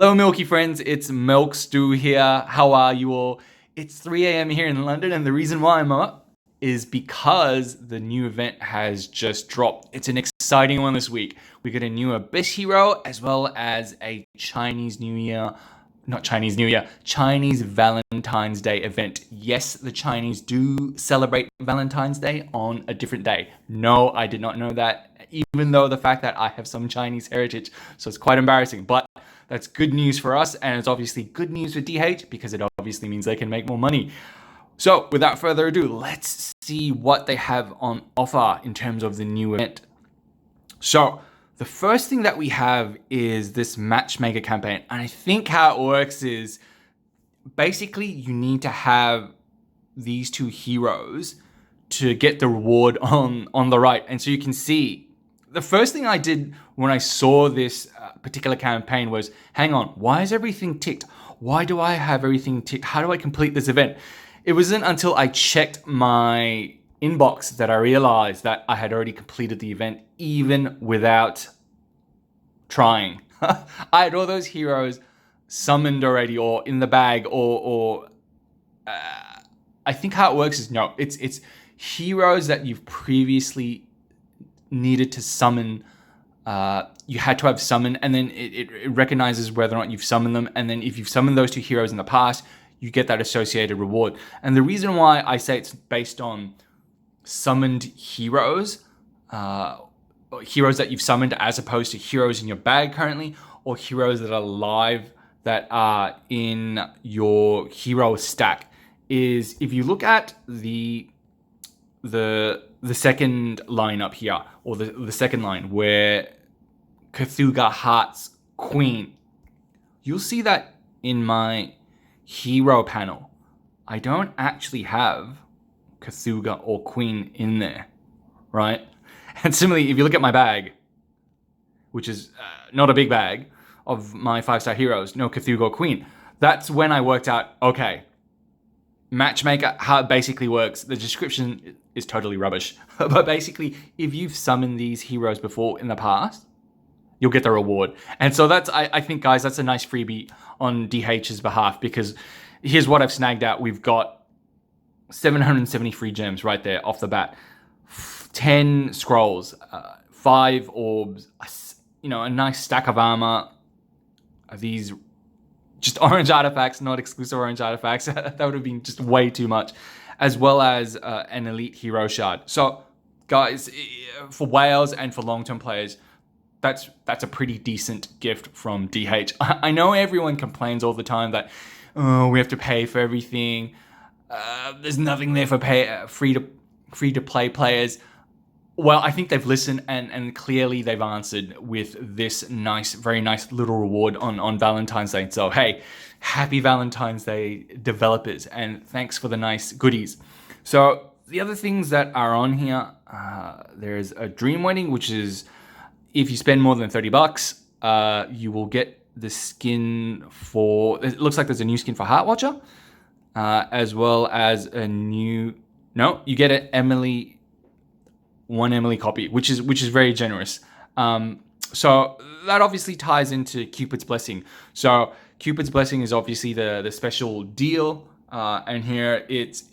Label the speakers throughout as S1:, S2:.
S1: Hello, Milky Friends. It's MelkStehul here. How are you all? It's 3 a.m. here in London, and the reason why I'm up is because the new event has just dropped. It's an exciting one this week. We got a new Abyss hero as well as a Chinese Chinese Valentine's Day event. Yes, the Chinese do celebrate Valentine's Day on a different day. No, I did not know that, even though the fact that I have some Chinese heritage, so it's quite embarrassing. But that's good news for us, and it's obviously good news for DH because it obviously means they can make more money. So without further ado, let's see what they have on offer in terms of the new event. So the first thing that we have is this matchmaker campaign. And I think how it works is basically you need to have these two heroes to get the reward on the right. And so you can see the first thing I did when I saw this particular campaign was, hang on, why is everything ticked? Why do I have everything ticked? How do I complete this event? It wasn't until I checked my inbox that I realized that I had already completed the event even without trying. I had all those heroes summoned already or in the bag or I think how it works is it's heroes that you've previously needed to summon. You had to have summoned, and then it recognizes whether or not you've summoned them. And then if you've summoned those two heroes in the past, you get that associated reward. And the reason why I say it's based on summoned heroes, heroes that you've summoned as opposed to heroes in your bag currently, or heroes that are live that are in your hero stack, is if you look at the second line up here, or the second line where Cthulhu Hearts Queen, you'll see that in my hero panel, I don't actually have Cthulhu or Queen in there, right? And similarly, if you look at my bag, which is not a big bag of my 5-star heroes, no Cthulhu or Queen, that's when I worked out, okay, Matchmaker, how it basically works, the description is totally rubbish. But basically, if you've summoned these heroes before in the past, you'll get the reward. And so that's, I think, guys, that's a nice freebie on DH's behalf, because here's what I've snagged out. We've got 773 gems right there off the bat, 10 scrolls, 5 orbs, a nice stack of armor, these just orange artifacts, not exclusive orange artifacts. That would have been just way too much, as well as an elite hero shard. So guys, for whales and for long-term players, that's a pretty decent gift from DH. I know everyone complains all the time that, oh, we have to pay for everything. There's nothing there for free to play players. Well, I think they've listened and clearly they've answered with this very nice little reward on Valentine's Day. So, hey, happy Valentine's Day, developers, and thanks for the nice goodies. So the other things that are on here, there's a Dream Wedding, which is if you spend more than $30, you will get the skin for, it looks like there's a new skin for Heart Watcher, as well as you get an Emily copy, which is very generous. So that obviously ties into Cupid's Blessing. So Cupid's Blessing is obviously the special deal, and here this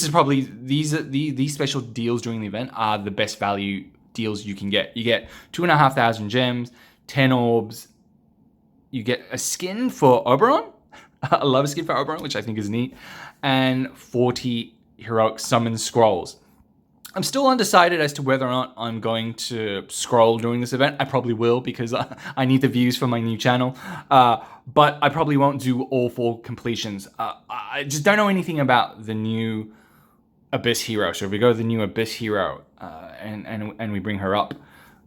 S1: is probably these special deals during the event are the best value deals you can get. You get 2,500 gems, 10 orbs. You get a skin for Oberon. I love a skin for Oberon, which I think is neat, and 40 heroic summon scrolls. I'm still undecided as to whether or not I'm going to scroll during this event. I probably will, because I need the views for my new channel. But I probably won't do all 4 completions. I just don't know anything about the new Abyss hero. So if we go to the new Abyss hero and we bring her up.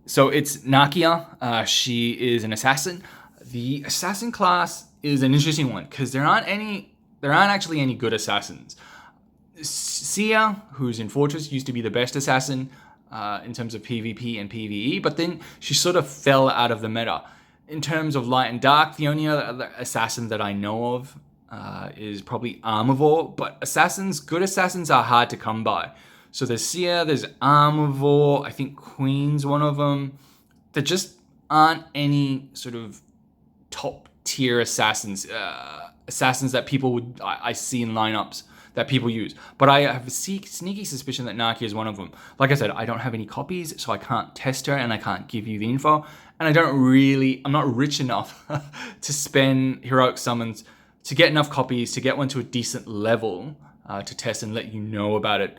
S1: So it's Nakia. She is an assassin. The assassin class is an interesting one because there aren't actually any good assassins. Sia, who's in Fortress, used to be the best assassin in terms of PvP and PvE, but then she sort of fell out of the meta. In terms of Light and Dark, the only other assassin that I know of is probably Armivore, but good assassins are hard to come by. So there's Sia, there's Armivore, I think Queen's one of them. There just aren't any sort of top tier assassins, assassins that people would I see in lineups that people use. But I have a sneaky suspicion that Nakia is one of them. Like I said, I don't have any copies, so I can't test her and I can't give you the info. And I'm not rich enough to spend heroic summons to get enough copies to get one to a decent level to test and let you know about it.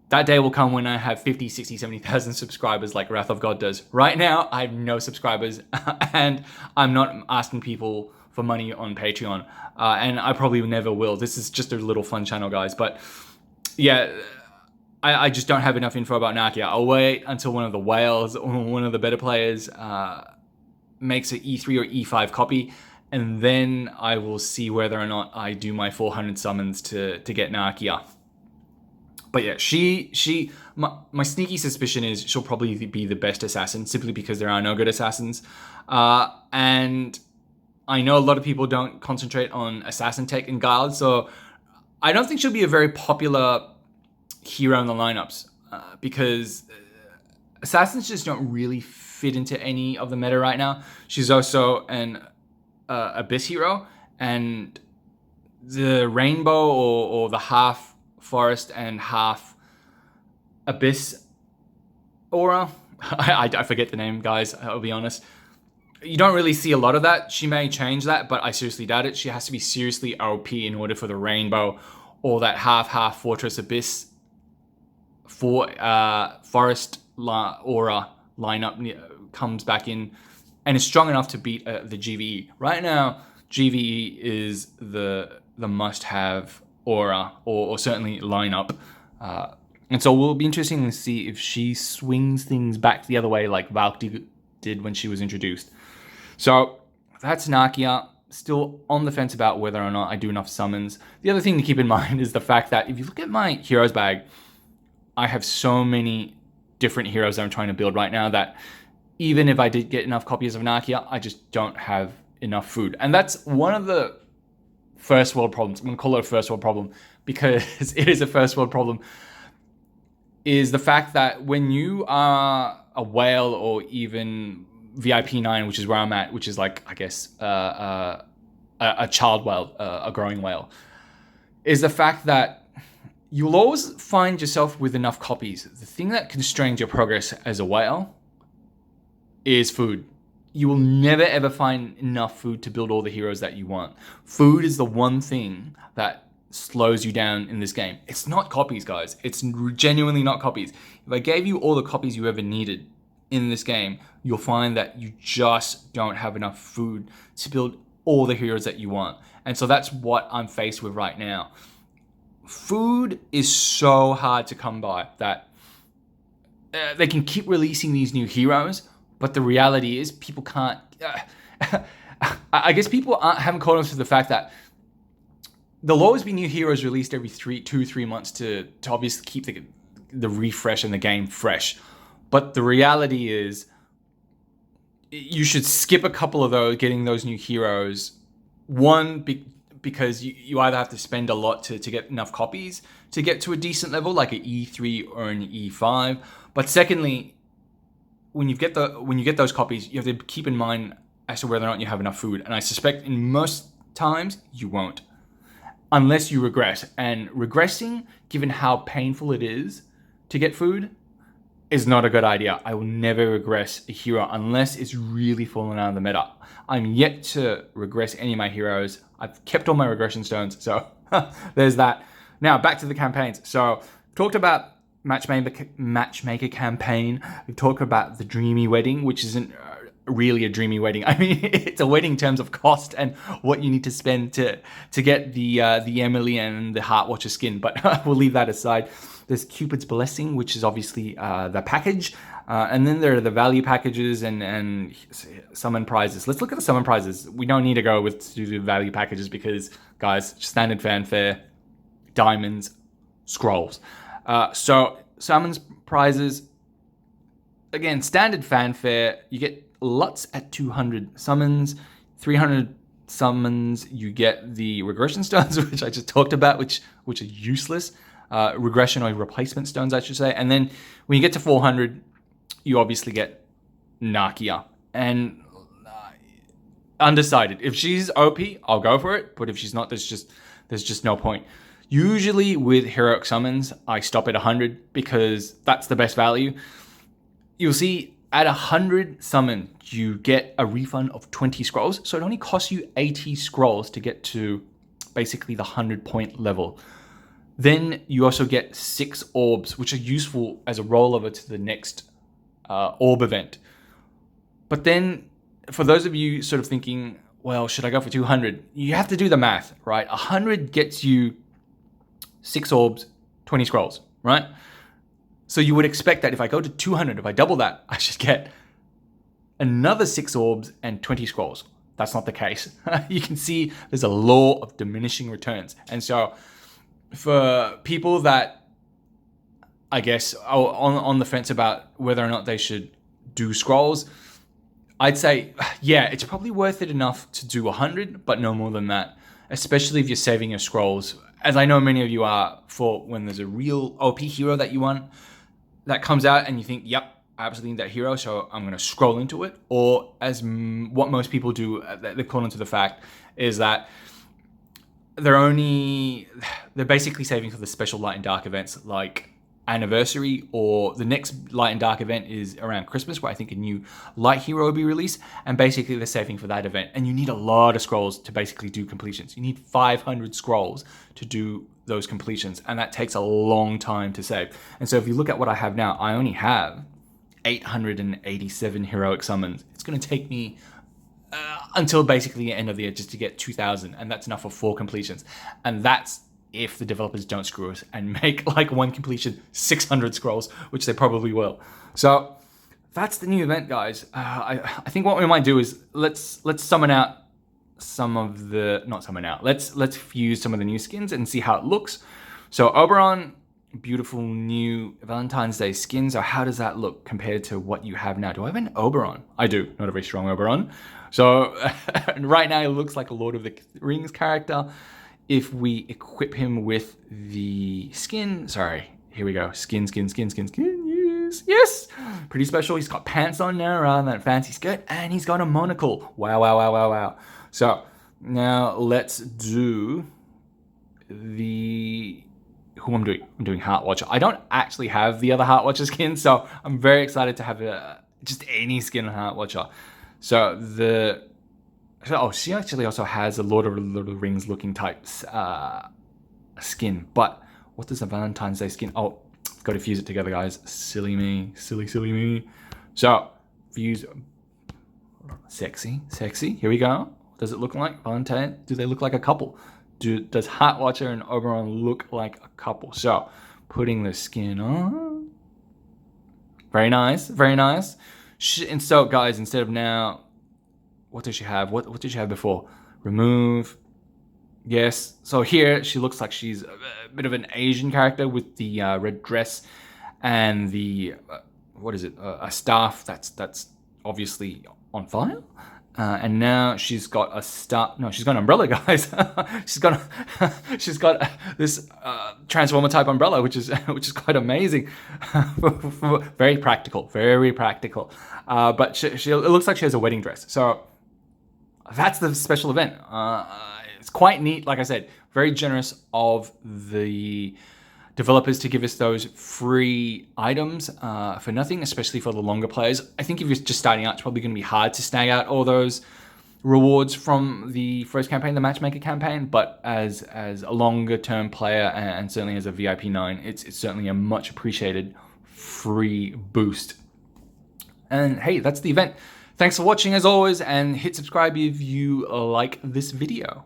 S1: That day will come when I have 50, 60, 70,000 subscribers like Wrath of God does. Right now, I have no subscribers and I'm not asking people for money on Patreon. And I probably never will. This is just a little fun channel, guys. But yeah, I just don't have enough info about Nakia. I'll wait until one of the whales or one of the better players makes an E3 or E5 copy. And then I will see whether or not I do my 400 summons to get Nakia. But yeah, my sneaky suspicion is she'll probably be the best assassin simply because there are no good assassins. And I know a lot of people don't concentrate on assassin tech and guild, so I don't think she'll be a very popular hero in the lineups because assassins just don't really fit into any of the meta right now. She's also an abyss hero, and the rainbow or the half forest and half abyss aura. I forget the name, guys, I'll be honest. You don't really see a lot of that. She may change that, but I seriously doubt it. She has to be seriously OP in order for the rainbow or that half fortress abyss for forest aura lineup comes back in and is strong enough to beat the GVE. Right now, GVE is the must-have aura or certainly lineup. And so it will be interesting to see if she swings things back the other way like Valk did when she was introduced. So that's Nakia. Still on the fence about whether or not I do enough summons. The other thing to keep in mind is the fact that if you look at my heroes bag, I have so many different heroes that I'm trying to build right now that even if I did get enough copies of Nakia, I just don't have enough food. And that's one of the first world problems. I'm going to call it a first world problem because it is a first world problem, is the fact that when you are a whale or even VIP 9, which is where I'm at, which is like, I guess, a child whale, a growing whale, is the fact that you'll always find yourself with enough copies. The thing that constrains your progress as a whale is food. You will never ever find enough food to build all the heroes that you want. Food is the one thing that slows you down in this game. It's not copies, guys. It's genuinely not copies. If I gave you all the copies you ever needed in this game, you'll find that you just don't have enough food to build all the heroes that you want. And so that's what I'm faced with right now. Food is so hard to come by that they can keep releasing these new heroes, but the reality is people can't... I guess people haven't caught on to the fact that there'll always be new heroes released every 2-3 months to obviously keep the refresh in the game fresh. But the reality is you should skip a couple of those, getting those new heroes. One, because you either have to spend a lot to get enough copies to get to a decent level, like an E3 or an E5. But secondly, when you get those copies, you have to keep in mind as to whether or not you have enough food. And I suspect in most times you won't, unless you regress. And regressing, given how painful it is to get food, is not a good idea. I will never regress a hero unless it's really fallen out of the meta. I'm yet to regress any of my heroes. I've kept all my regression stones, so there's that. Now back to the campaigns. So talked about Matchmaker Campaign. We've talked about the Dreamy Wedding, which isn't really a dreamy wedding. I mean, it's a wedding in terms of cost and what you need to spend to get the Emily and the Heartwatcher skin, but we'll leave that aside. There's Cupid's Blessing, which is obviously the package. And then there are the value packages and summon prizes. Let's look at the summon prizes. We don't need to go with the value packages because, guys, standard fanfare, diamonds, scrolls. So summons prizes, again, standard fanfare, you get lots at 200 summons, 300 summons, you get the regression stones, which I just talked about, which are useless. Regression or replacement stones, I should say. And then when you get to 400, you obviously get Nakia. And undecided. If she's OP, I'll go for it. But if she's not, there's just no point. Usually with heroic summons, I stop at 100 because that's the best value. You'll see at 100 summon, you get a refund of 20 scrolls. So it only costs you 80 scrolls to get to basically the 100-point level. Then you also get 6 orbs, which are useful as a rollover to the next orb event. But then for those of you sort of thinking, well, should I go for 200? You have to do the math, right? 100 gets you 6 orbs, 20 scrolls, right? So you would expect that if I go to 200, if I double that, I should get another 6 orbs and 20 scrolls. That's not the case. You can see there's a law of diminishing returns. And so for people that, I guess, are on the fence about whether or not they should do scrolls, I'd say, yeah, it's probably worth it enough to do 100, but no more than that, especially if you're saving your scrolls, as I know many of you are, for when there's a real OP hero that you want that comes out and you think, yep, I absolutely need that hero, so I'm going to scroll into it. Or as what most people do, they call into the fact is that they're basically saving for the special light and dark events like anniversary, or the next light and dark event is around Christmas, where I think a new light hero will be released, and basically they're saving for that event. And you need a lot of scrolls to basically do completions. You need 500 scrolls to do those completions, and that takes a long time to save. And so if you look at what I have now, I only have 887 heroic summons. It's going to take me until basically the end of the year just to get 2,000, and that's enough for 4 completions. And that's if the developers don't screw us and make like one completion 600 scrolls, which they probably will. So that's the new event, guys. I think what we might do is let's summon out some of the, not summon out, let's fuse some of the new skins and see how it looks. So Oberon, beautiful new Valentine's Day skin. So how does that look compared to what you have now? Do I have an Oberon? I do, not a very strong Oberon. So right now it looks like a Lord of the Rings character. If we equip him with the skin, sorry, here we go. Skin, yes. Pretty special. He's got pants on now rather than a fancy skirt, and he's got a monocle. Wow. So now let's do who I'm doing. I'm doing Heart Watcher. I don't actually have the other Heart Watcher skin, so I'm very excited to have just any skin on Heart Watcher. So she actually also has a Lord of the Rings looking type skin. But what does a Valentine's Day skin? Oh, got to fuse it together, guys. Silly me. So fuse, sexy. Here we go. What does it look like? Valentine. Do they look like a couple? Does Heart Watcher and Oberon look like a couple? So putting the skin on. Very nice. And so, guys, instead of now, what does she have? What did she have before? Remove. Yes. So here she looks like she's a bit of an Asian character with the red dress and the what is it? A staff that's obviously on fire. And now she's got a staff. No, she's got an umbrella, guys. she's got this transformer type umbrella, which is quite amazing. Very practical. But it looks like she has a wedding dress. So that's the special event. It's quite neat. Like I said, very generous of the developers to give us those free items for nothing, especially for the longer players. I think if you're just starting out, it's probably going to be hard to snag out all those rewards from the first campaign, the Matchmaker campaign. But as a longer term player, and certainly as a VIP 9, it's certainly a much appreciated free boost. And hey, that's the event. Thanks for watching as always, and hit subscribe if you like this video.